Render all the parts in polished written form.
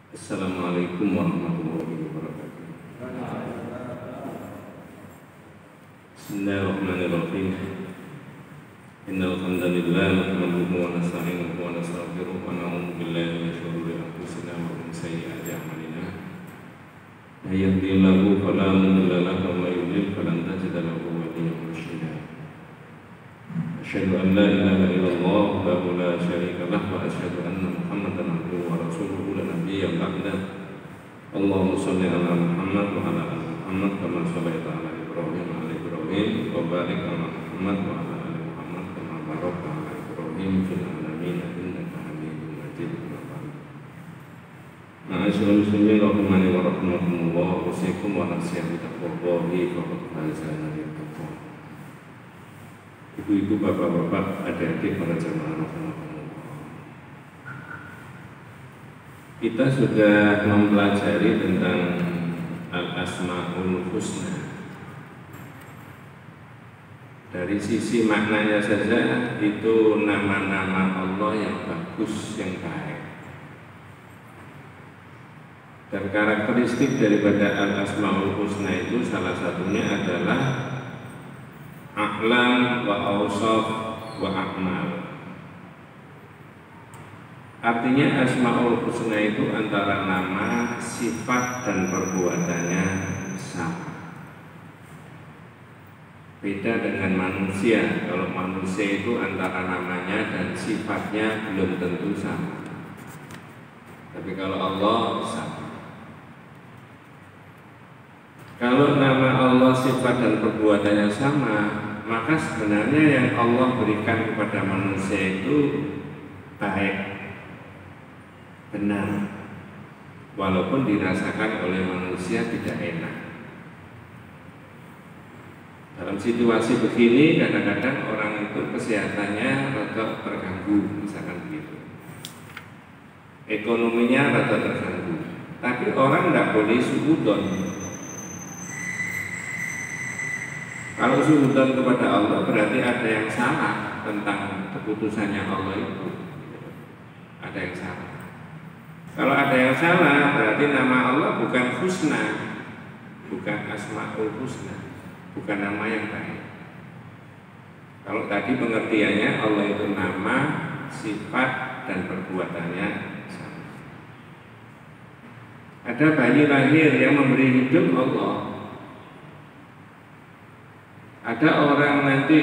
Assalamualaikum warahmatullahi wabarakatuh. Bismillahirrahmanirrahim. Innal hamdalillah nahmaduhu wa nasta'inuhu wa nastaghfiruh wa na'udzu billahi min shururi anfusina wa min sayyiati a'malina. May yahdihillahu fala mudilla lahu wa may yudlil falan tajida lahu waliyyan mursyida. Asyhadu an la ilaha illallah wahdahu la syarika lahu wa asyhadu anna Muhammadan abduhu wa rasuluhu la nabiyya ba'dahu. Allahumma shalli ala Muhammad wa ala ali Muhammad kama shallaita ala Ibrahim wa ala Ibrahim wa barik ala Muhammad wa ala ali Muhammad kama barakta ala Ibrahim fil alamin innaka Hamidum Majid. Ma'asyiral muslimin rahimani wa rahimakumullah, usikum wa nasihat bitaqwallahi faqad faza man yattaqwa. Ibu-ibu, bapak-bapak, adik-adik, para jamaah rahimakumullah. Kita sudah mempelajari tentang Al-Asma'ul Husna. Dari sisi maknanya saja itu nama-nama Allah yang bagus, yang baik. Dan karakteristik daripada Al-Asma'ul Husna itu salah satunya adalah a'lam wa awsaf wa a'mal. Artinya Asma'ul Husna itu antara nama, sifat, dan perbuatannya sama. Beda dengan manusia. Kalau manusia itu antara namanya dan sifatnya belum tentu sama. Tapi kalau Allah sama. Kalau nama Allah, sifat, dan perbuatannya sama, maka sebenarnya yang Allah berikan kepada manusia itu baik, benar, walaupun dirasakan oleh manusia tidak enak. Dalam situasi begini kadang-kadang orang itu kesehatannya rada terganggu, misalkan begitu, ekonominya rada terganggu, tapi orang tidak boleh suudzon. Kalau suudzon kepada Allah berarti ada yang salah tentang keputusannya Allah itu, ada yang salah. Kalau ada yang salah berarti nama Allah bukan husna, bukan Asma'ul Husna, bukan nama yang baik. Kalau tadi pengertiannya Allah itu nama, sifat, dan perbuatannya sama. Ada bayi lahir yang memberi hidup Allah. Ada orang nanti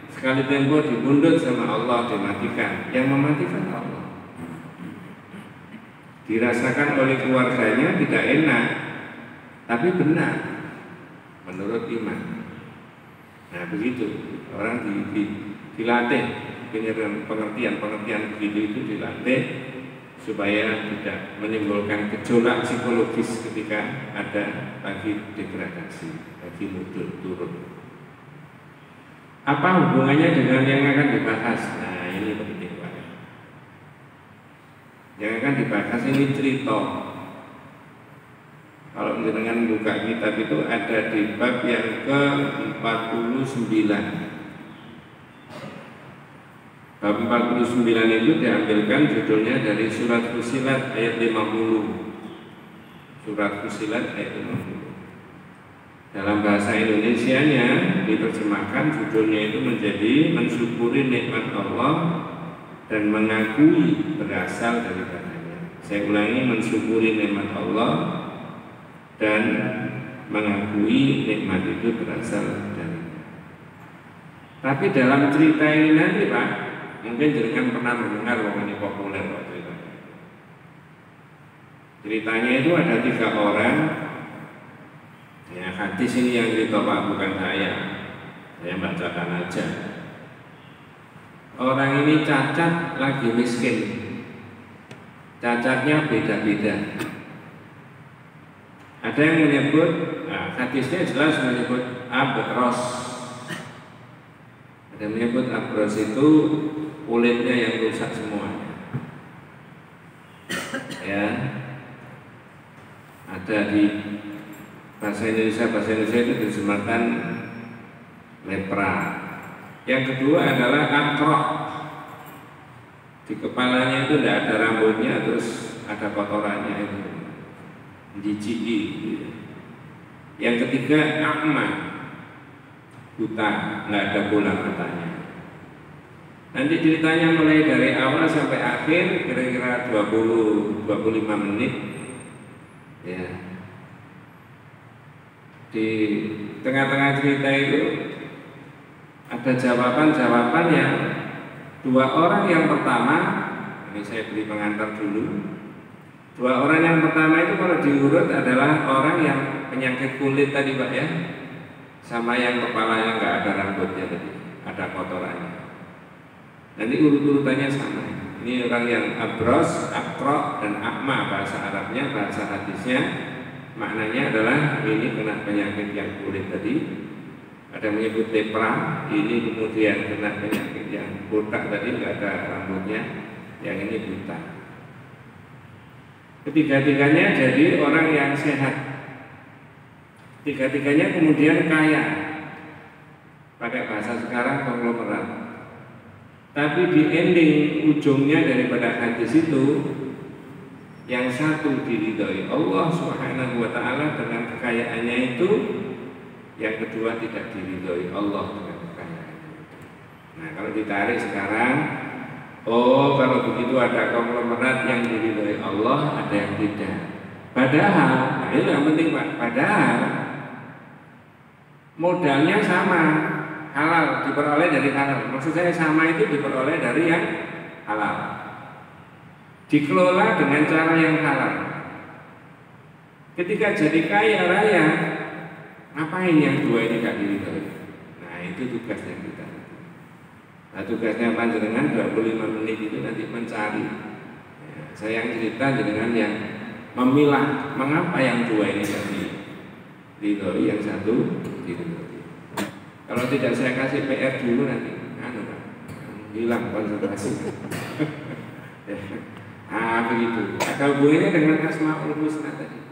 sekali tempo dibundut sama Allah, dimatikan. Yang mematikan Allah. Dirasakan oleh keluarganya tidak enak, tapi benar menurut iman. Nah begitu orang dilatih, pengertian begitu itu dilatih supaya tidak menimbulkan gejolak psikologis ketika ada lagi degradasi, lagi mundur turun. Apa hubungannya dengan yang akan dibahas? Nah ini penting banget. Yang akan dibahas ini cerita. Kalau dengan buka kitab itu ada di bab yang ke-49. Bab 49 itu diambilkan judulnya dari surat Fussilat ayat 50. Surat Fussilat ayat 50. Dalam bahasa Indonesianya diterjemahkan judulnya itu menjadi mensyukuri nikmat Allah dan mengakui berasal daripadanya. Saya ulangi, mensyukuri nikmat Allah dan mengakui nikmat itu berasal darinya. Tapi dalam cerita ini nanti Pak, mungkin jenengan pernah mendengar bahwa ini populer waktu itu. Ceritanya itu ada 3 orang. Ya, hadis ini yang cerita Pak, bukan saya bacakan aja. Orang ini cacat, lagi miskin. Cacatnya beda-beda. Ada yang menyebut, hadisnya jelas menyebut abros. Ada yang menyebut abros itu kulitnya yang rusak semuanya. Ya, ada di bahasa Indonesia itu diterjemahkan lepra. Yang kedua adalah akrok. Di kepalanya itu tidak ada rambutnya, terus ada kotorannya itu, jijiki gitu ya. Yang ketiga a'ma, buta, nggak ada bola matanya. Nanti ceritanya mulai dari awal sampai akhir kira-kira 20-25 menit ya. Di tengah-tengah cerita itu ada jawaban-jawaban yang dua orang yang pertama, ini saya beri pengantar dulu. Dua orang yang pertama itu kalau diurut adalah orang yang penyakit kulit tadi Pak ya, sama yang kepalanya nggak ada rambutnya tadi, ada kotorannya. Nanti urut-urutannya sama. Ini orang yang abros, akro, dan akma bahasa Arabnya, bahasa hadisnya. Maknanya adalah ini kena penyakit yang kulit tadi. Ada yang menyebut lepra, ini kemudian kena penyakit yang botak tadi, nggak ada rambutnya. Yang ini buta. Ketiga-tiganya jadi orang yang sehat. Tiga-tiganya kemudian kaya. Pakai bahasa sekarang konglomerat. Tapi di ending ujungnya daripada hadis itu, yang satu diridhoi Allah Subhanahu wa taala dengan kekayaannya itu, yang kedua tidak diridhoi Allah dengan kekayaannya. Nah, kalau ditarik sekarang, oh kalau begitu ada konglomerat yang diridhoi Allah, ada yang tidak. Padahal, nah itu yang penting Pak, padahal modalnya sama. Halal, diperoleh dari halal. Maksud saya sama itu diperoleh dari yang halal, dikelola dengan cara yang halal. Ketika jadi kaya raya, ngapain yang dua ini gak diridhoi? Nah itu tugasnya kita. Nah tugasnya panjenengan 25 menit itu nanti mencari ya, saya yang cerita dengan yang memilah mengapa yang dua ini gak diridhoi, yang satu diridhoi. Kalau tidak saya kasih PR dulu nanti, hilang konsentrasi. Ah begitu. Ada hubungannya dengan Asmaul Husna tadi.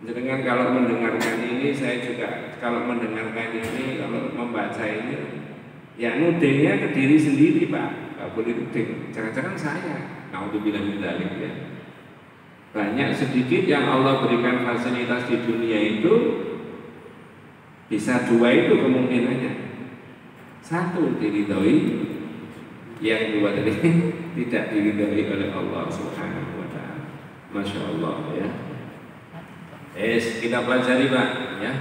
Dengan kalau mendengarkan ini, saya juga kalau mendengarkan ini, kalau membaca ini, ya nudingnya ke diri sendiri Pak. Gak boleh nuding. Jangan-jangan saya. Naudzubillah min dzalik ya. Banyak sedikit yang Allah berikan fasilitas di dunia itu. Bisa dua itu kemungkinannya. Satu diridhoi, yang dua tadi tidak diridhoi oleh Allah Subhanahu wa taala. Masya Allah ya. Kita pelajari Pak ya.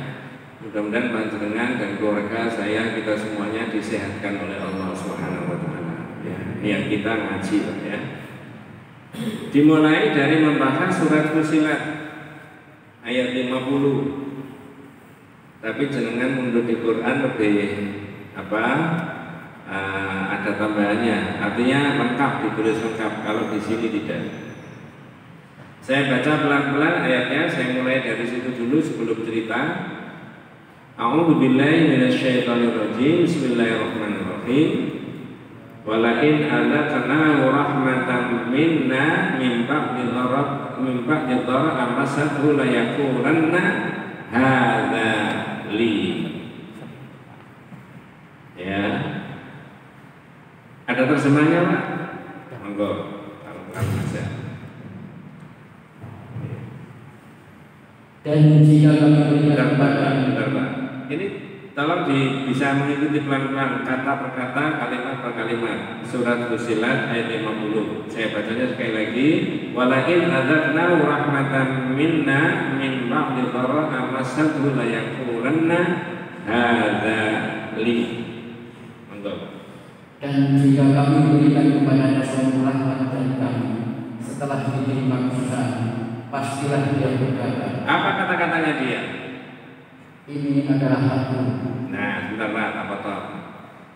Mudah-mudahan panjenengan dan keluarga saya, kita semuanya disehatkan oleh Allah Subhanahu wa taala. Ya, niat kita ngaji Pak ya. Dimulai dari membahas surat Fussilat ayat 50. Tapi jenengan mundur di Quran lebih ada tambahannya, artinya lengkap, ditulis lengkap. Kalau di sini tidak. Saya baca pelan-pelan ayatnya. Saya mulai dari situ dulu sebelum cerita. A'udzubillahi minasyaitonirrajim. Bismillahirrahmanirrahim. Walain adzaqnahu rahmatan minna min ba'di dharra amasathu la yaqulanna hadza li. Ya. Ada terjemahnya Pak? Monggo, kalau saja. Dan jika kami berikan kepada Pak. Ini tolong bisa mengikuti pelan-pelan kata per kata, kalimat per kalimat. Surat Fussilat ayat 50. Saya bacanya sekali lagi. Walain adzaqnahu rahmatan minna min ba'di dharra amasathu la yaqulanna hadza li. Monggo. Dan jika kami berikan kepadanya suatu rahmat dari kami setelah diterima kesusahan, pastilah dia berkata, apa kata-katanya dia? Ini adalah hakku. Nah, sebentar Pak, apa toh?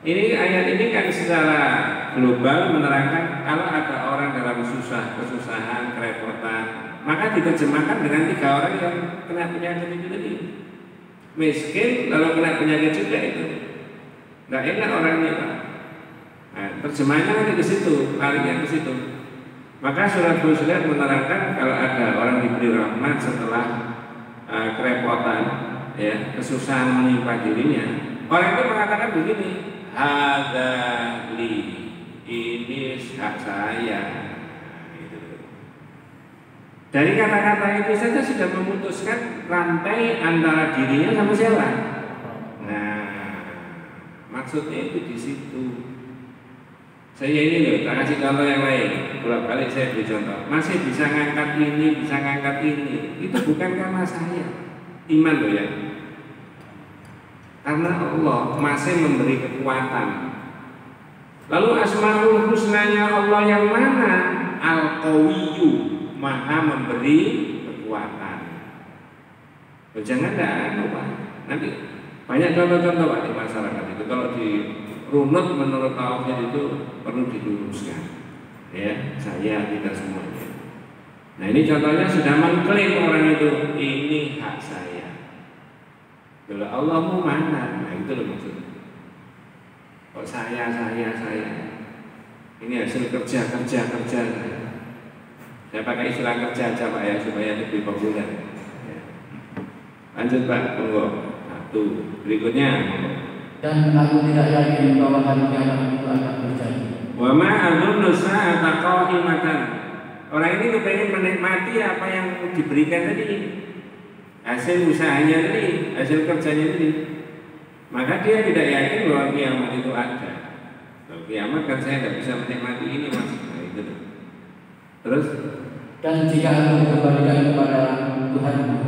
Ini ayat ini kan secara global menerangkan kalau ada orang dalam kesusahan, kerepotan, maka diterjemahkan dengan 3 orang yang kena penyakit itu tadi. Miskin lalu kena penyakit juga itu. Nggak enak orangnya Pak. Nah, terjemahnya nanti ke situ, larinya ke situ. Maka surat Fussilat menerangkan kalau ada orang diberi rahmat setelah kerepotan, ya, kesusahan menimpa dirinya, orang itu mengatakan begini, hadza li, ini hak saya. Dari kata-kata itu saja sudah memutuskan rantai antara dirinya sama siapa. Nah, maksudnya itu di situ. Saya ini loh, tak kasih contoh yang lain. Bolak-balik saya beri contoh. Masih bisa ngangkat ini, bisa ngangkat ini. Itu bukan karena saya. Iman loh ya. Karena Allah masih memberi kekuatan. Lalu asmaul husnanya Allah yang mana? Al-Qawiyyu, Maha memberi kekuatan. Jangan Pak. Nanti banyak contoh-contoh Pak di masyarakat itu. Kalau di runut menurut tauhid itu perlu diluruskan. Ya, saya tidak semuanya. Nah ini contohnya sudah mengklaim orang itu, ini hak saya. Kalau Allah mau mana? Nah itu loh maksudnya. Kok saya. Ini hasil kerja. Saya pakai istilah kerja aja Pak ya supaya lebih populer. Ya. Lanjut Pak, tunggu. Satu. Berikutnya. Dan aku tidak yakin bahwa hari kiamat itu akan terjadi. Wa ma adzunnu sa'ata qa'imatan. Orang ini kepengen menikmati apa yang diberikan tadi, hasil usahanya tadi, hasil kerjanya tadi. Maka dia tidak yakin bahwa kiamat itu ada. Kalau kiamat kan saya tidak bisa menikmati ini Mas. Nah itu. Terus? Dan jika aku dikembalikan kepada Tuhanmu,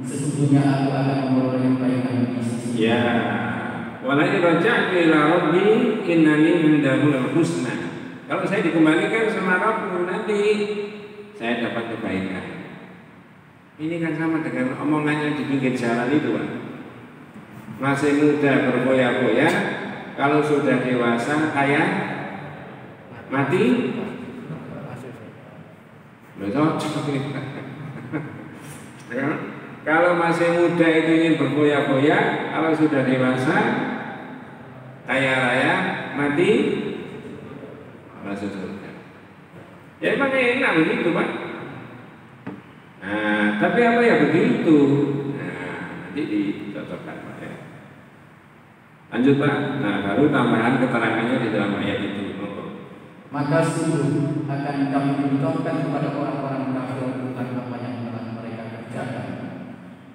sesungguhnya aku akan memperoleh kebaikan di sisi. Ya. Walai raja'tu ila rabbi innani indahul husna. Kalau saya dikembalikan sama Rabbku nanti saya dapat kebaikan. Ini kan sama dengan omongannya di pinggir jalan itu Pak. Masih muda berfoya-foya, kalau sudah dewasa kaya mati. Kalau masih muda itu ingin berfoya-foya, kalau sudah dewasa kaya raya mati masuk surga. Ya emang enak begitu Pak. Nah, tapi apa ya begitu? Nah, nanti dicocokkan Pak ya. Lanjut Pak. Nah, baru tambahan keterangannya di dalam ayat itu. Maka sungguh akan kami beritahukan kepada orang-orang kafir tentang apa yang telah mereka kerjakan.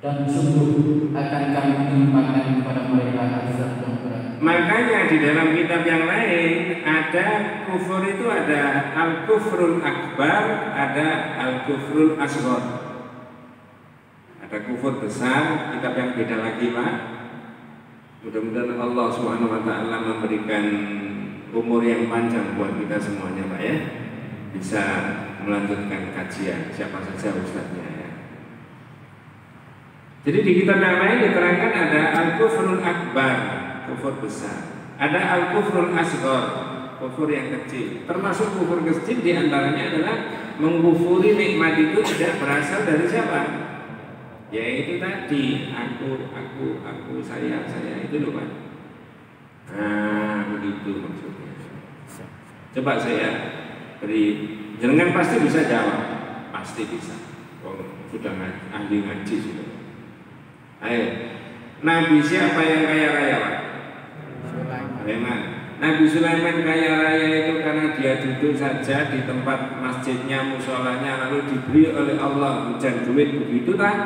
Dan sungguh akan kami timpakan kepada mereka azab yang berat. Makanya di dalam kitab yang lain ada kufur itu ada al-kufrul akbar, ada al-kufrul asghar. Ada kufur besar, kitab yang beda lagi Pak. Mudah-mudahan Allah Subhanahu wa taala memberikan umur yang panjang buat kita semuanya Pak ya. Bisa melanjutkan kajian siapa saja ustadznya ya. Jadi di kitab yang lain diterangkan ada al-kufrul akbar, kufur besar. Ada al-kufrul asghar, kufur yang kecil. Termasuk kufur kecil diantaranya adalah mengkufuri nikmat itu tidak berasal dari siapa? Yaitu tadi aku, saya itu loh Pak. Nah begitu maksudnya. Coba saya beri, jangan pasti bisa jawab, pasti bisa. Oh, sudah ahli ngaji sudah. Ayo, Nabi siapa yang kaya raya Pak? Sulaiman. Nabi Sulaiman kaya raya itu karena dia duduk saja di tempat masjidnya, musolanya, lalu diberi oleh Allah hujan duit begitu tak?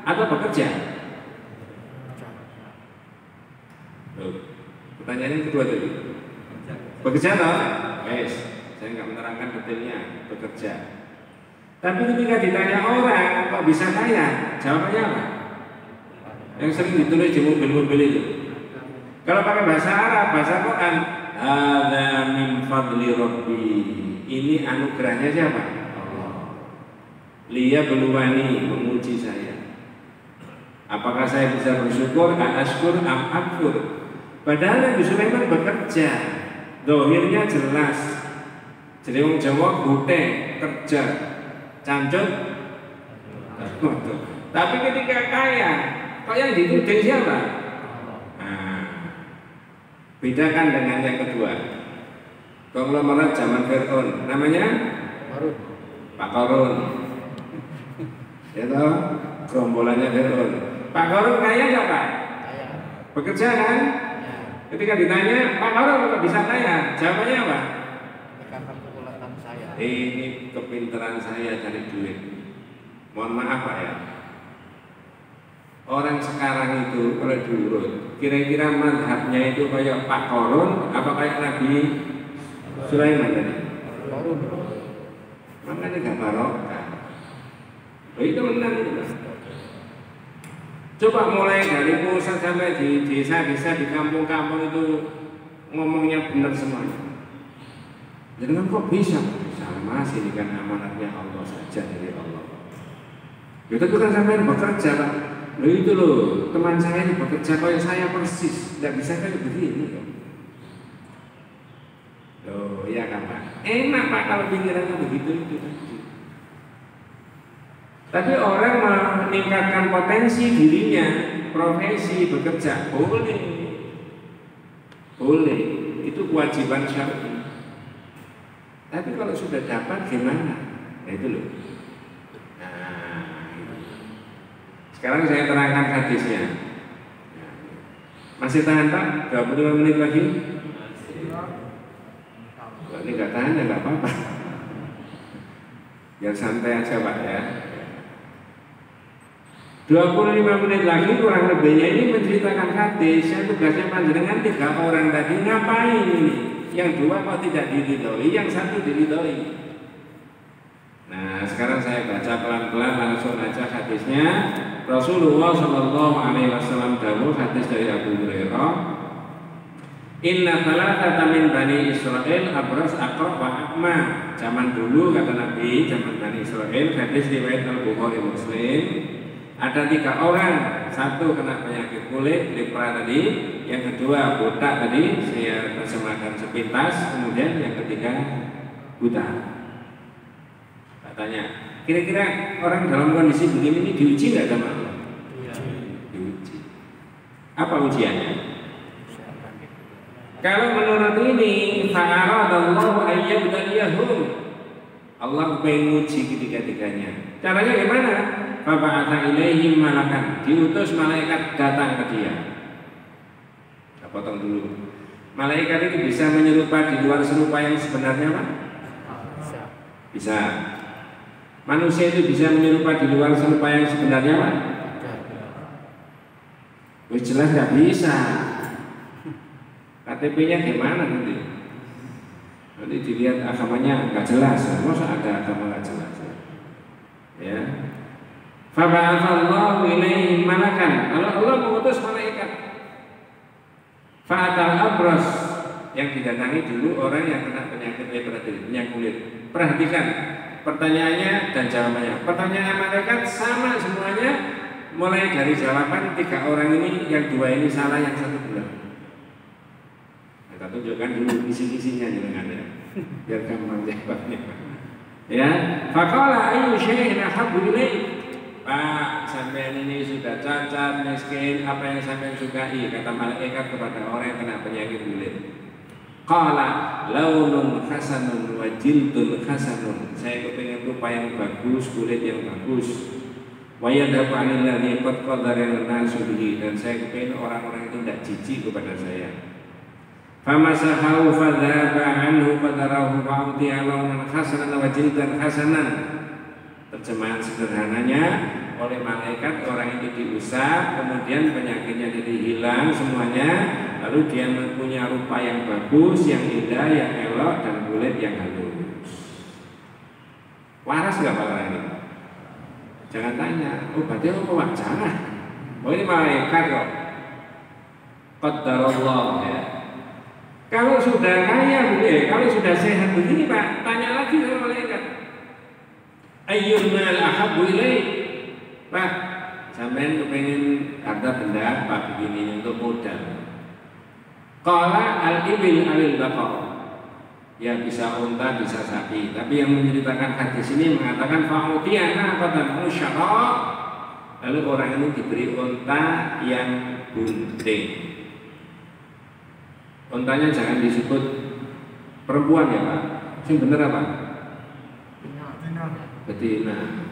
Atau bekerja? Pertanyaan yang kedua tadi. Bekerja toh? Guys, saya nggak menerangkan detailnya. Bekerja. Tapi ketika ditanya orang kok bisa kaya, jawabannya apa? Yang sering ditulis di mobil-mobil itu. Kalau pakai bahasa Arab, bahasa Quran, hadza min fadli rabbi. Ini anugerahnya siapa? Allah. Liya beluani, memuji saya. Apakah saya bisa bersyukur? Ashkur am akfur. Padahal Nabi Sulaiman bekerja, dohirnya jelas. Jadi orang Jawa bute kerja, cancut. Tapi ketika kaya, kok yang dituding siapa? Nah, bedakan dengan yang kedua. Konglomerat zaman Fir'aun, namanya Pak Qarun. Ya toh, gerombolannya Fir'aun. Pak Qarun kaya nggak Pak? Kaya. Bekerja kan? Ya. Ketika ditanya, Pak Qarun kok bisa kaya? Jawabannya apa? Karena kekuatan saya. Ini kepintaran saya cari duit. Mohon maaf Pak ya. Orang sekarang itu kalau diurut, kira-kira mazhabnya itu kayak Pak Korun apa kayak Nabi Sulaiman tadi? Makanya gak barokah. Itu benar itu Mas. Coba mulai dari pusat sampai di desa-desa, di kampung-kampung itu ngomongnya benar semuanya. Jadi kok bisa? Sama sih, ini kan amanatnya Allah saja dari Allah. Ya tapi kan sampai bekerja Pak. Loh itu loh, teman saya ini bekerja kayak saya persis, tidak bisa kayak begini loh. Loh iya kan Pak? Enak Pak kalau pikirannya begitu itu tadi. Tapi orang meningkatkan potensi dirinya, profesi bekerja boleh, boleh, itu kewajiban syar'i. Tapi kalau sudah dapat gimana? Nah itu loh. Nah, itu. Sekarang saya terangkan hadisnya. Masih tahan Pak? 25 menit lagi? Kalau ini nggak tahan ya nggak apa-apa. Biar santai aja Pak ya. 25 menit lagi kurang lebihnya ini menceritakan hadis. Yang tugasnya panjenengan 3 orang tadi ngapain ini? Yang 2 kok tidak diridhoi, yang 1 diridhoi. Nah sekarang saya baca pelan-pelan langsung aja hadisnya. Rasulullah Shallallahu Alaihi Wasallam dawuh, hadis dari Abu Hurairah, Inna thalathata min Bani Israel abras aqra wa a'ma. Zaman dulu kata Nabi, zaman Bani Israel, hadis riwayat Al-Bukhari Muslim, ada 3 orang, 1 kena penyakit kulit, lepra tadi, yang kedua botak tadi, saya terjemahkan sepintas, kemudian yang ketiga buta. Katanya, kira-kira orang dalam kondisi begini ini diuji nggak sama Allah? Diuji. Apa ujiannya? Kalau menurut ini, fa'aradallahu ayyabtaliyahum, Allah pengen uji ketiga-tiganya. Caranya gimana? Faba'atha ilaihim malakan, diutus malaikat datang ke dia. Kita potong dulu. Malaikat itu bisa menyerupa di luar serupa yang sebenarnya Pak? Bisa. Manusia itu bisa menyerupa di luar serupa yang sebenarnya Pak? Wih jelas nggak bisa. KTP-nya gimana nanti? Nanti dilihat agamanya nggak jelas. Masa ada agama nggak jelas? Ya. Faba'athallahu ilaihim malakan. Kalau Allah mengutus malaikat. Fa'atal abras, yang didatangi dulu orang yang kena penyakit lepra, penyakit kulit. Perhatikan pertanyaannya dan jawabannya. Pertanyaan malaikat sama semuanya, mulai dari jawaban 3 orang ini, yang 2 ini salah, yang 1 benar. Kita tunjukkan dulu isi-isinya dengan ya, biar gampang jawabnya. Ya, faqala ayyu syai'in ahabbu ilaik. Pak, sampean ini sudah cacat, miskin, apa yang sampean sukai? Kata malaikat kepada orang yang kena penyakit kulit. Qala launun hasanun wa jildun hasanun. Saya kepingin rupa yang bagus, kulit yang bagus. Wa yadhabu 'anil ladzi qad qadara an-nasu bihi, dan saya kepingin orang-orang itu tidak jijik kepada saya. Famasahu fadzaba anhu fadarahu wa utiya launan hasanan wa jildan hasanan. Terjemahan sederhananya, oleh malaikat orang itu diusap, kemudian penyakitnya jadi hilang semuanya, lalu dia mempunyai rupa yang bagus, yang indah, yang elok, dan kulit yang halus. Waras nggak Pak ini? Jangan tanya, oh berarti apa Pak? Jangan. Oh ini malaikat kok. Qadarullah ya. Kalau sudah kaya begini, kalau sudah sehat begini Pak, tanya lagi sama malaikat. Ayyul mal ahabbu ilaik. Pak, sampean kepengen harta benda apa begini untuk modal? Qala al-ibil alil baqar. Ya bisa unta, bisa sapi. Tapi yang menceritakan hadis ini mengatakan fa'utiyana qatan musyara. Lalu orang ini diberi unta yang bunting. Untanya jangan disebut perempuan ya Pak. Sing bener apa? Betina.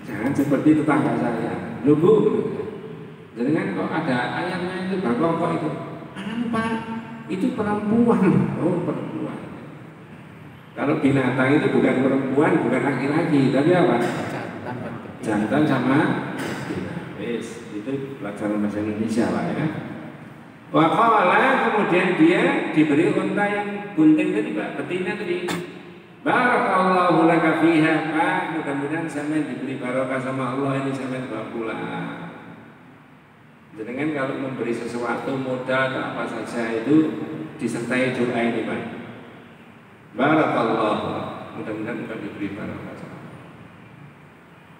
Jangan seperti tetangga saya. Loh Bu, jadi kan kok ada ayamnya itu bakal kok itu? Pak, itu perempuan. Oh perempuan. Kalau binatang itu bukan perempuan, bukan laki-laki, tapi apa? Jantan sama wis, itu pelajaran bahasa Indonesia Pak ya. Waqala, kemudian dia diberi unta yang bunting tadi Pak, betina tadi. Barakallahu laka fiha, Pak, mudah-mudahan sampean diberi barokah sama Allah, ini sampean bawa pulang. Jangan kalau memberi sesuatu modal atau apa saja itu disertai doa ini Pak. Barakallahu, mudah-mudahan bukan diberi barokah sama Allah.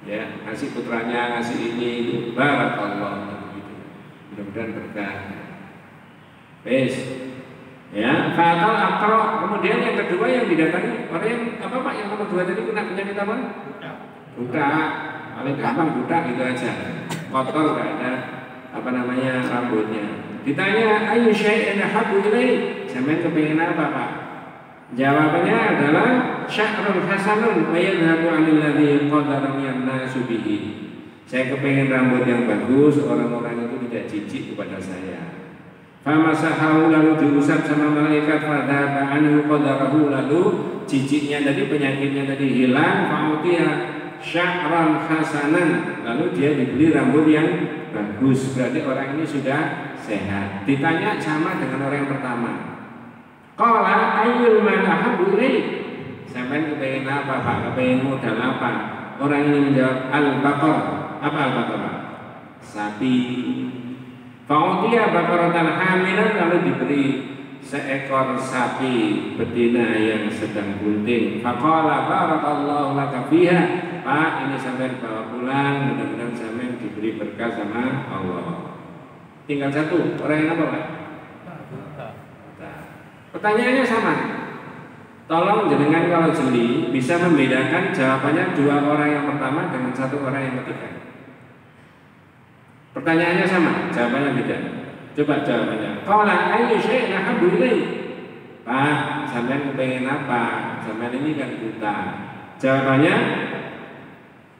Ya, ngasih putranya, ngasih ini itu barakallahu gitu. Mudah-mudahan berkah. Wes, ya, fatal akro. Kemudian yang kedua yang didatangi orang yang apa Pak? Yang nomor 2 tadi kena penyakit apa? Budak. Paling gampang budak gitu aja. Kotor, gak ada apa namanya rambutnya. Ditanya, ayu syai'in habu ilaih. Sampeyan kepengin apa Pak? Jawabannya adalah sya'run hasanun wa yadhhabu 'anil ladzi qadarani an-nasu bihi. Saya kepengin rambut yang bagus, orang-orang itu tidak jijik kepada saya. Famasahahu, lalu diusap sama malaikat, fadhaba anhu qadarahu, lalu jijiknya tadi, penyakitnya tadi hilang. Fa'utiya sya'ran hasanan, lalu dia dibeli rambut yang bagus, berarti orang ini sudah sehat. Ditanya sama dengan orang yang pertama. Qala ayyul man ahabbu ilaik. Sampeyan kepengin apa Pak? Kepengin modal apa? Orang ini menjawab al-baqar. Apa al-baqar? Sapi. Fa'utiya baqaratan hamilan, lalu diberi seekor sapi betina yang sedang bunting. Faqala barakallahu laka fiha. Pak, ini sampean bawa pulang, mudah-mudahan sampean diberi berkah sama Allah. Tinggal satu, orang yang apa Pak? Pertanyaannya sama. Tolong jenengan kalau jeli bisa membedakan jawabannya dua orang yang pertama dengan satu orang yang ketiga. Pertanyaannya sama, jawabannya beda. Coba jawabannya. Qala ayyu syai'in ahabbu ilaik. Pak, sampean kepengen apa? Sampean ini kan buta. Jawabannya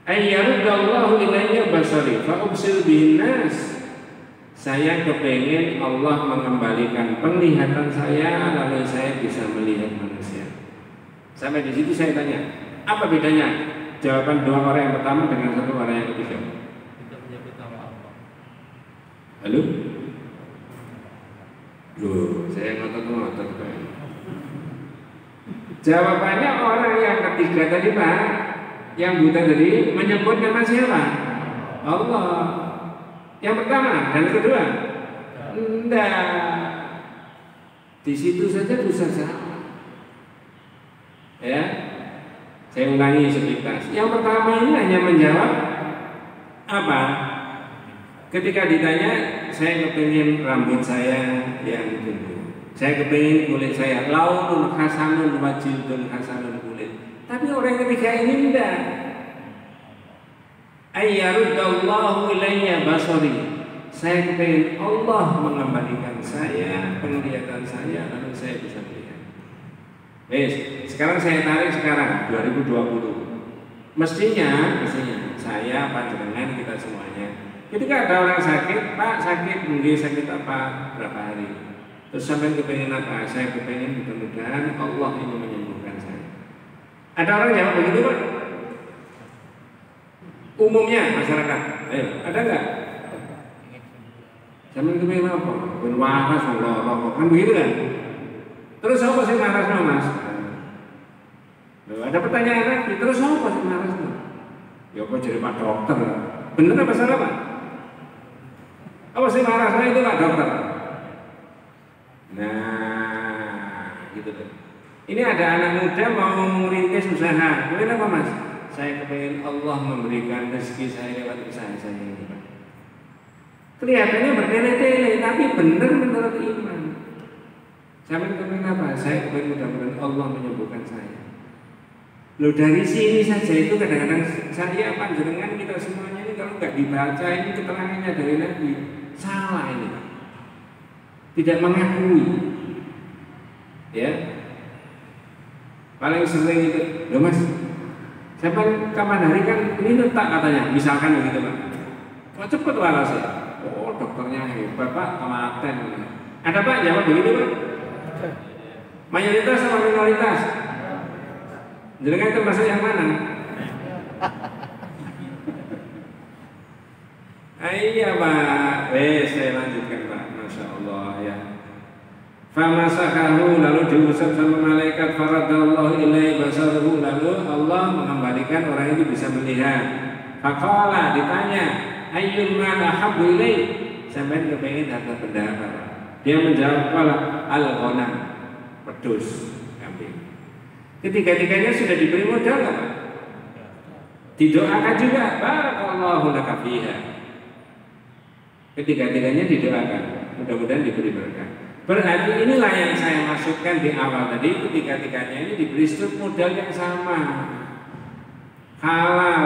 ayyarudallahu ilayya basari fa ubsir bin nas. Saya kepengen Allah mengembalikan penglihatan saya, lalu saya bisa melihat manusia. Sampai di situ saya tanya, apa bedanya jawaban dua orang yang pertama dengan satu orang yang ketiga? Halo? Loh, saya ngotot-ngotot Pak. Jawabannya orang yang ketiga tadi Pak, yang buta tadi menyebut nama siapa? Allah. Yang pertama dan kedua? Enggak. Di situ saja bisa sama. Ya. Saya ulangi sepintas. Yang pertama ini hanya menjawab apa? Ketika ditanya, saya kepingin rambut saya yang tumbuh. Saya kepingin kulit saya launun hasanun wajildun hasanun kulit. Tapi orang ketiga ini enggak. Ayyarudallahu ilayya basari. Saya kepingin Allah mengembalikan saya, penglihatan saya, lalu saya bisa melihat. Sekarang saya tarik sekarang 2020. Mestinya saya panjenengan kita semuanya. Ketika ada orang sakit, Pak sakit, mungkin sakit apa berapa hari. Terus sampai kepingin apa? Saya kepingin mudah-mudahan Allah ini menyembuhkan saya. Ada orang jawab begitu Pak? Umumnya masyarakat, ayo, ada nggak? Sampai kepingin apa? Berwaras, Allah, kan begitu kan? Terus apa sih marasnya Mas? Ada pertanyaan lagi, terus apa sih marasnya? Ya apa jadi Pak Dokter? Bener apa salah Pak? Apa sih marasnya itu Pak Dokter? Nah, gitu tuh. Ini ada anak muda mau merintis usaha, kemudian apa Mas? Saya kepengen Allah memberikan rezeki saya lewat usaha saya ini Pak. Kelihatannya bertele-tele, tapi benar menurut iman. Saya kepengen apa? Saya kepengen mudah-mudahan Allah menyembuhkan saya. Loh dari sini saja itu kadang-kadang saya panjenengan kita semuanya ini kalau nggak dibaca ini keterangannya dari Nabi salah ini Pak. Tidak mengakui. Ya. Paling sering itu, loh Mas, siapa kapan hari kan ini letak katanya, misalkan begitu Pak. Kok cepet waras ya? Oh dokternya hebat Pak, telaten. Ada Pak jawab begitu Pak? Mayoritas sama minoritas? Jenengan termasuk yang mana? Iya Pak, saya lanjutkan Pak, Masya Allah ya. Famasakahu, lalu diusap sama malaikat, faradallahu ilaihi basaruhu, lalu Allah mengembalikan orang itu bisa melihat. Faqala, ditanya, ayyul mal ahabbu ilaihi, sampai kepengen harta benda apa? Dia menjawab, al-ghanam, pedus kambing. Ketiga-tiganya sudah diberi modal nggak Pak? Didoakan juga, barakallahu laka fiha. Ketiga-tiganya didoakan, mudah-mudahan diberi berkah. Berarti inilah yang saya maksudkan di awal tadi, ketiga-tiganya ini diberi struktur modal yang sama, halal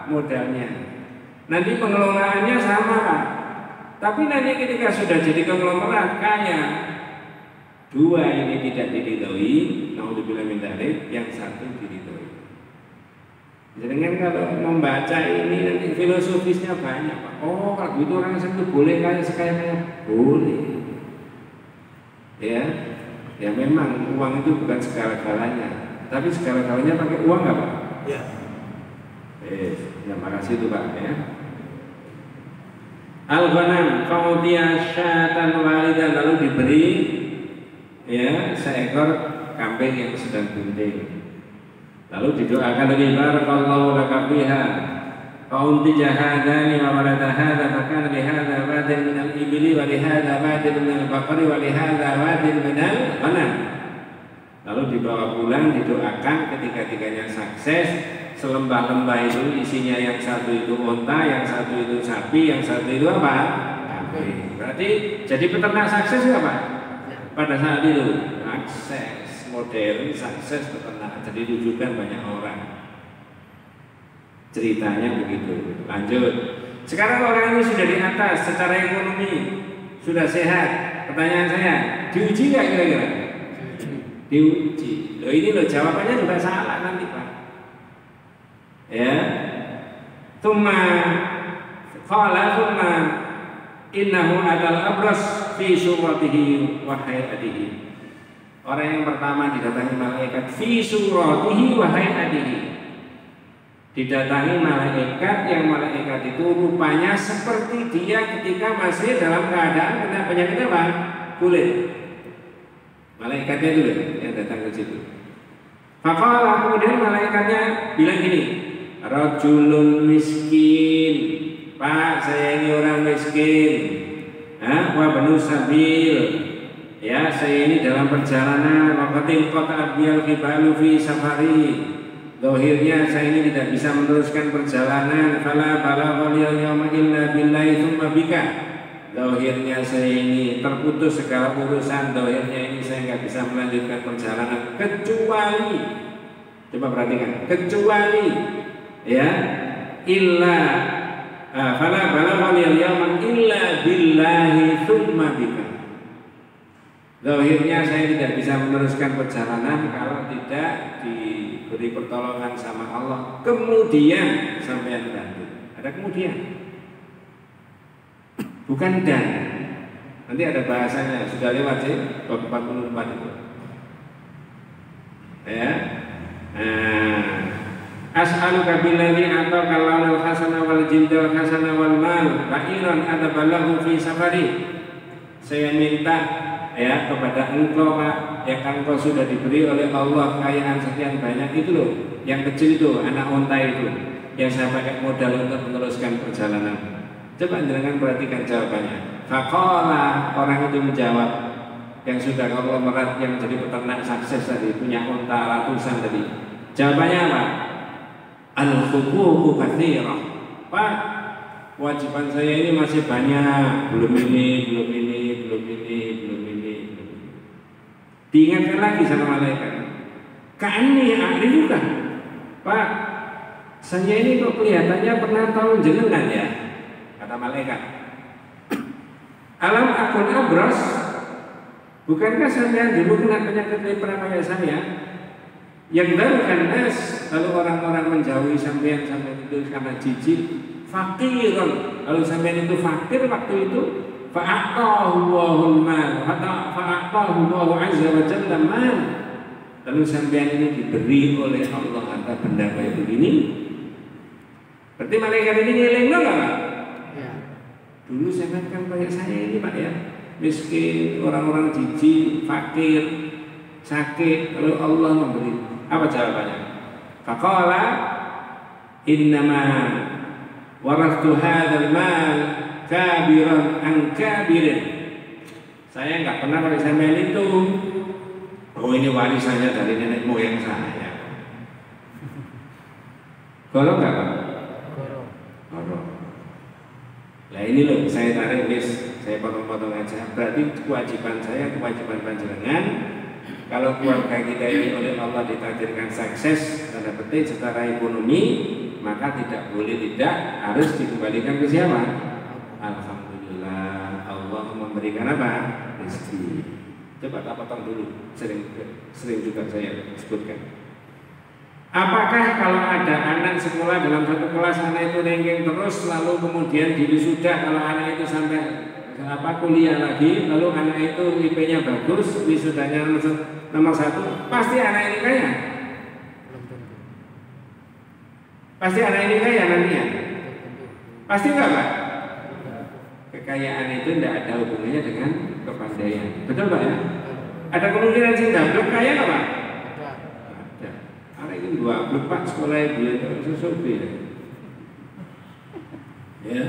modalnya. Nanti pengelolaannya sama Pak. Tapi nanti ketika sudah jadi konglomerat kaya, dua ini tidak diridhoi, naudzubillah min dzalik, yang satu diridhoi. Jangan kalau membaca ini nanti filosofisnya banyak Pak. Oh kalau itu orang itu boleh kaya sekaya boleh. Ya, ya memang uang itu bukan segala-galanya, tapi segala-galanya pakai uang nggak Pak? Ya. Terima kasih itu Pak ya. Al-ghanam fautiya syatan walidan, lalu diberi ya seekor kambing yang sedang bunting. Lalu didoakan lagi barakallahu laka fiha. Fauntija hadani wa walada hadha fakana li hadha wadin min al-ibli wa li hadha wadin min al-baqari wa li hadha wadin min al-ghanam. Lalu dibawa pulang, didoakan ketiga-tiganya sukses. Selembah-lembah itu isinya yang satu itu unta, yang satu itu sapi, yang satu itu apa? Kambing. Berarti jadi peternak sukses nggak Pak? Pada saat itu sukses, modern sukses peternak. Jadi rujukan banyak orang. Ceritanya begitu. Lanjut. Sekarang orang ini sudah di atas secara ekonomi, sudah sehat. Pertanyaan saya, diuji nggak kira-kira? Diuji. Loh ini loh jawabannya juga salah nanti Pak. Ya. Tsumma qala tsumma innahu adal abras fi suratihi wa hayatihi. Orang yang pertama didatangi malaikat fi suratihi wa hayatihi. Didatangi malaikat yang malaikat itu rupanya seperti dia ketika masih dalam keadaan kena penyakit apa? Kulit. Malaikatnya dulu yang datang ke situ. Faqala, kemudian malaikatnya bilang gini, rajulun miskin. Pak, saya ini orang miskin. Wa banu sabil. Ya, saya ini dalam perjalanan. Waqatil qata bil kibalu fi safari. Zahirnya saya ini tidak bisa meneruskan perjalanan. Fala balagha yawma illa billahi tsumma bika. Zahirnya saya ini terputus segala urusan. Zahirnya ini saya nggak bisa melanjutkan perjalanan kecuali, coba perhatikan, kecuali ya illa fala balagha yawma illa billahi tsumma bika. Zahirnya saya tidak bisa meneruskan perjalanan kalau tidak diberi pertolongan sama Allah. Kemudian sampai bantu. Ada kemudian. Bukan dan. Nanti ada bahasanya, sudah lewat sih, bab 44 itu. Ya. As'aluka billahi ataka lawnal hasana wal jildal hasana wal mal ba'iran adaballahu fi safari. Saya minta ya kepada engkau Pak, yang engkau sudah diberi oleh Allah kekayaan sekian banyak itu loh, yang kecil itu anak unta itu yang saya pakai modal untuk meneruskan perjalanan. Coba jangan perhatikan jawabannya. Faqala, orang itu menjawab, yang sudah konglomerat yang jadi peternak sukses tadi, punya unta ratusan tadi. Jawabannya apa? Al-huququ katsirah. Pak, kewajiban saya ini masih banyak, belum ini, belum ini, belum ini, belum ini. Diingatkan lagi sama malaikat. Ka'anni a'rifuka. Pak, saya ini kok kelihatannya pernah tahu jenengan ya? Kata malaikat. Alam akun abros. Bukankah saya dulu kena penyakit lepra kayak saya? Yang darukan nas, lalu orang-orang menjauhi sampean itu karena jijik. Fakiran, lalu sampean itu fakir waktu itu. Fa'atahu Allahul mal, fa'atahu Allahu azza wa jalla mal. lalu sampean ini diberi oleh Allah harta benda kayak begini, berarti malaikat ini ngeling nggak Pak? Ya. Dulu sampean kan kayak saya ini Pak ya, miskin, orang-orang jijik, fakir, sakit, lalu Allah memberi. Apa jawabannya? Faqala innama warathtu hadzal mal kabiran an kabirin. Saya nggak pernah pakai sampean itu. Oh ini warisannya dari nenek moyang saya. Kalau nggak Pak? Kalau. Nah ini loh saya tarik wis, saya potong-potong aja. Berarti kewajiban saya, kewajiban panjenengan. Kalau keluarga kita ini oleh Allah ditakdirkan sukses, tanda petik secara ekonomi, maka tidak boleh tidak harus dikembalikan ke siapa? Alhamdulillah Allah memberikan apa? Rezeki. Coba tak potong dulu, sering juga saya sebutkan. Apakah kalau ada anak sekolah dalam satu kelas, anak itu ranking terus, lalu kemudian di wisuda kalau anak itu sampai kuliah lagi, lalu anak itu IP-nya bagus, wisudanya nomor 1, pasti anak ini kaya? Pasti anak ini kaya nantinya? Pasti enggak Pak? Kekayaan itu tidak ada hubungannya dengan kepandaian. Betul Pak ya? Ada kemungkinan sih dablek kaya nggak Pak? Ada. Anak ini 2 Pak sekolah dia sesuatu ya. Ya.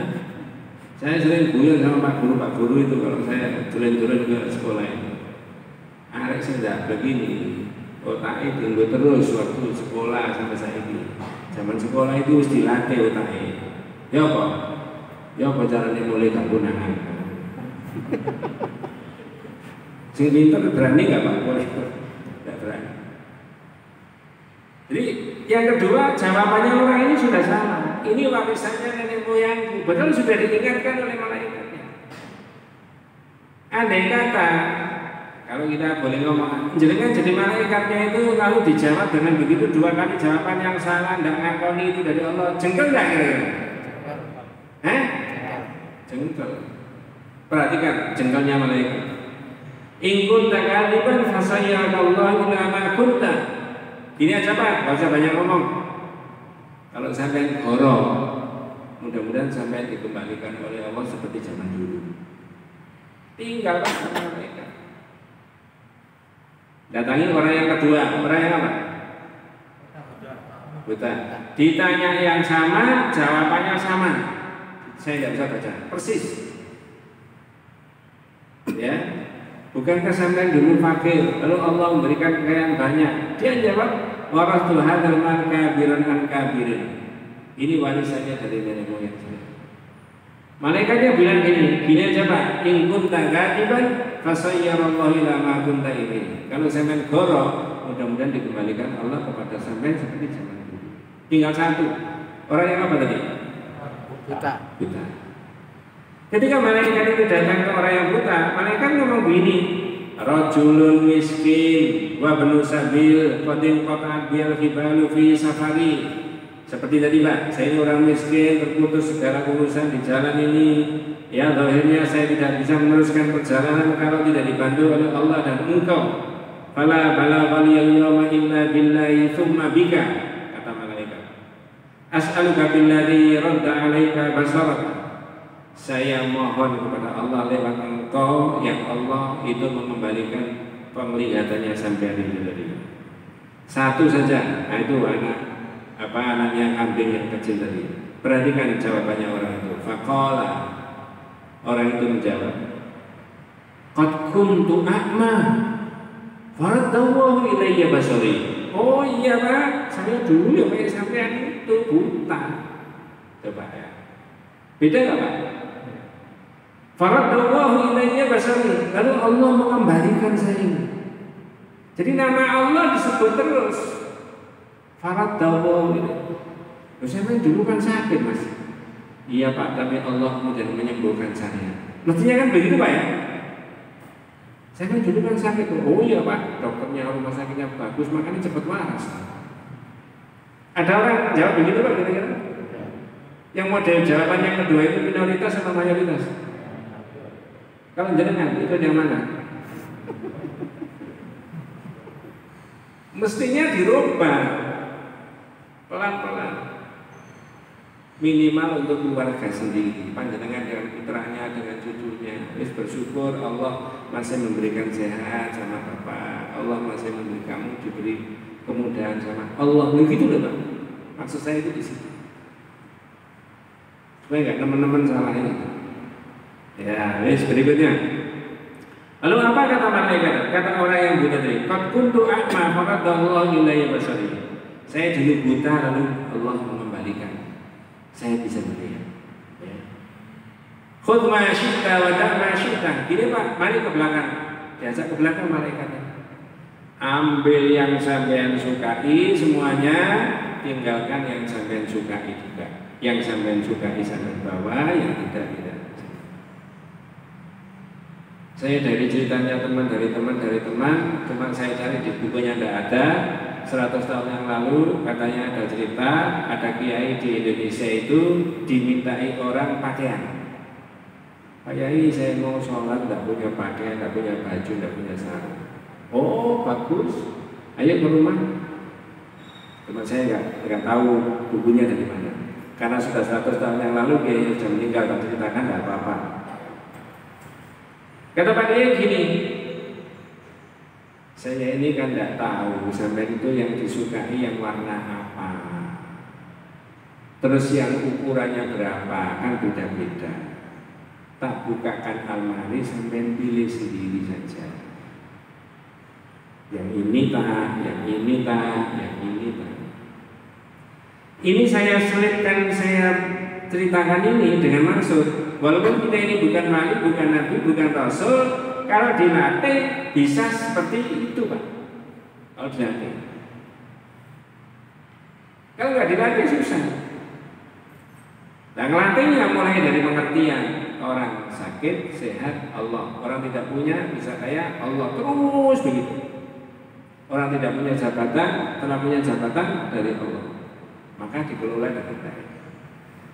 Saya sering guyon sama Pak Guru itu kalau saya jalan-jalan ke sekolah ini. Anak sih tidak begini, otaknya tinggal terus waktu sekolah sampai saya ini. Zaman sekolah itu harus dilatih otaknya. Ya apa? Ya apa caranya mulai gak gunaan? Sing pinter berani nggak Pak? Tidak berani. Jadi yang kedua jawabannya orang ini sudah salah. Ini warisannya nenek moyangku. Betul sudah diingatkan oleh malaikatnya. Andai kata kalau kita boleh ngomong, jenengan jadi malaikatnya itu lalu dijawab dengan begitu 2 kali jawaban yang salah, tidak ngakoni itu dari Allah, jengkel nggak kira-kira? Jengkel. Perhatikan jengkelnya malaikat. In kunta kaliban fasayyarallahu ila ma kunta. Ini aja Pak, nggak usah banyak ngomong. Kalau sampai goro, mudah-mudahan sampai dikembalikan oleh Allah seperti zaman dulu. Tinggal Pak sama mereka. Datangi orang yang kedua, orang yang apa? Buta. Ditanya yang sama, jawabannya sama. Saya nggak bisa baca, persis. Ya, bukankah sampai dulu fakir, lalu Allah memberikan kekayaan banyak? Dia jawab, warathtu hadzal mal kabiran an kabirin. Ini warisannya dari nenek moyang saya. Malaikatnya bilang gini aja Pak, in kunta ghaiban fasayyarallahu ila ma kunta ini. Kalau sampean goro, mudah-mudahan dikembalikan Allah kepada sampean seperti zaman dulu. Tinggal satu. Orang yang apa tadi? Buta. Ketika malaikat itu datang ke orang yang buta, malaikat ngomong begini, rajulun miskin wa banu sabil qadin qata'at bil hibalu fi safari. Seperti tadi Pak, saya ini orang miskin, terputus segala urusan di jalan ini. Ya, akhirnya saya tidak bisa meneruskan perjalanan kalau tidak dibantu oleh Allah dan engkau. Fala balaghaliyal yawma illa billahi thumma bika, kata malaikat. As'aluka billadhi radda 'alaika basarak. Saya mohon kepada Allah lewat engkau yang Allah itu mengembalikan penglihatannya sampai hari ini. Satu saja, itu anaknya kambing yang kecil tadi. Perhatikan jawabannya orang itu. Faqala, orang itu menjawab, qad kuntu a'ma faradallahu ilayya basari. Oh iya Pak, saya dulu ya kayak sampean itu buta. Coba ya. Beda enggak Pak? Faradallahu ilayya basari. Lalu Allah mengembalikan saya. Jadi nama Allah disebut terus. Faradallahu ilayya. Saya dulu kan sakit Mas. Iya Pak, tapi Allah kemudian menyembuhkan saya. Mestinya kan begitu Pak ya? Saya kan dulu kan sakit. Oh iya Pak, dokternya rumah sakitnya bagus, makanya cepat waras. Ada orang jawab begitu Pak kira-kira? Yang model jawaban yang kedua itu minoritas atau mayoritas? Kalau jenengan itu yang mana? Mestinya dirubah pelan-pelan. Minimal untuk keluarga sendiri, panjenengan dengan putranya, dengan cucunya, wis bersyukur Allah masih memberikan sehat sama bapak, Allah masih memberi kamu diberi kemudahan sama Allah, begitu loh Pak. Maksud saya itu di situ. Supaya nggak teman-teman salah ini. Ya, wis berikutnya. Lalu apa kata malaikat? Kata orang yang buta tadi, qad kuntu a'ma faqadallahu ilayya basari. Saya dulu buta lalu Allah mengembalikan. Saya bisa melihat. Ya. Khudh ma syi'ta wa da' ma syi'ta. Gini Pak, mari ke belakang. Diajak ke belakang malaikatnya. Ambil yang sampean sukai semuanya, tinggalkan yang sampean sukai juga. Yang sampean sukai sampean bawa, yang tidak. Saya dari ceritanya teman, cuma saya cari di bukunya tidak ada. 100 tahun yang lalu katanya ada cerita, ada kiai di Indonesia itu dimintai orang pakaian. Pak Kiai, saya mau sholat, tidak punya pakaian, tidak punya baju, tidak punya sarung. Oh bagus, ayo ke rumah. Cuma saya nggak tahu bukunya dari mana. Karena sudah 100 tahun yang lalu kiai sudah meninggal, tak ceritakan tidak apa-apa. Kata Pak Kiai gini, saya ini kan tidak tahu sampai itu yang disukai yang warna apa, terus yang ukurannya berapa, kan beda-beda. Tak bukakan almari sampai pilih sendiri saja. Yang ini tak, yang ini tak, yang ini tak. Ini saya selipkan, saya ceritakan ini dengan maksud, walaupun kita ini bukan wali, bukan nabi, bukan rasul, kalau dilatih bisa seperti itu Pak. Kalau dilatih. Kalau nggak dilatih susah. Nah ngelatihnya mulai dari pengertian. Orang sakit, sehat, Allah. Orang tidak punya, bisa kaya, Allah. Terus begitu. Orang tidak punya jabatan, telah punya jabatan dari Allah. Maka dikelola dengan baik.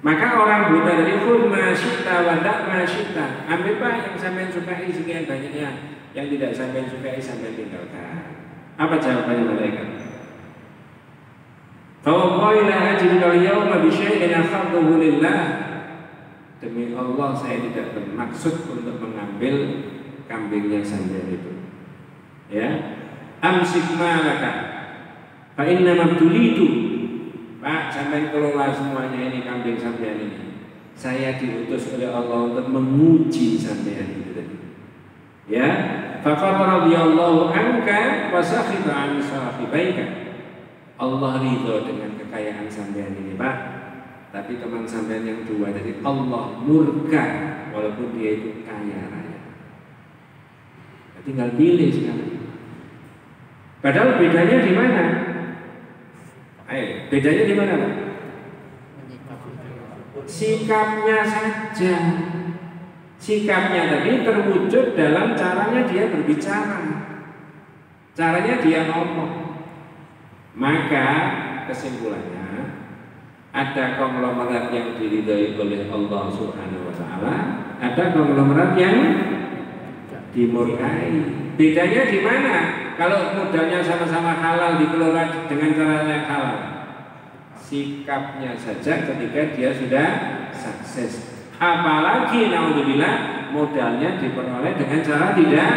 Maka orang buta dari khudh ma syi'ta wa da' ma syi'ta. Ambil Pak yang sampean sukai sekian banyaknya, yang tidak sampean sukai sampean tinggalkan. Apa jawabannya malaikat? Fa wallahi la ajidu al-yawma bi syai'in akhadhuhu lillah. Demi Allah saya tidak bermaksud untuk mengambil kambingnya sampean itu. Ya. Amsik malaka. Fa inna mabtulitu. Pak, sampai kelola semuanya ini kambing sampean ini. Saya diutus oleh Allah untuk menguji sampean itu tadi. Ya, faqad radhiyallahu anka wa sakhita an sahibaika. Allah ridho dengan kekayaan sampean ini, Pak. Tapi teman sampean yang dua tadi Allah murka walaupun dia itu kaya raya. Tinggal pilih sekarang. Padahal bedanya di mana? Ayo, bedanya di mana Pak? Sikapnya saja. Sikapnya tadi terwujud dalam caranya dia berbicara, caranya dia ngomong. Maka kesimpulannya ada konglomerat yang diridhoi oleh Allah Subhanahu wa taala, ada konglomerat yang dimurkai. Bedanya di mana? Kalau modalnya sama-sama halal dikelola dengan cara yang halal, sikapnya saja ketika dia sudah sukses. Apalagi naudzubillah modalnya diperoleh dengan cara tidak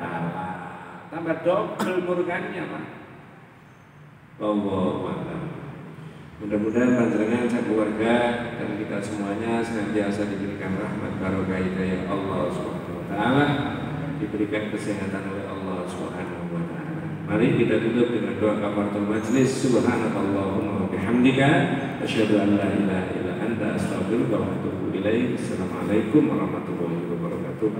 halal, tambah double murkanya Pak. Allahu akbar. Mudah-mudahan panjenengan keluarga dan kita semuanya senantiasa diberikan rahmat barokah hidayah Allah Subhanahu wa taala, diberikan kesehatan oleh Allah Subhanahu wa taala. Mari kita tutup dengan doa kafaratul majlis. Subhanallahumma wa bihamdika asyhadu an la ilaha illa anta astaghfiruka wa atubu ilaik. Assalamualaikum warahmatullahi wabarakatuh.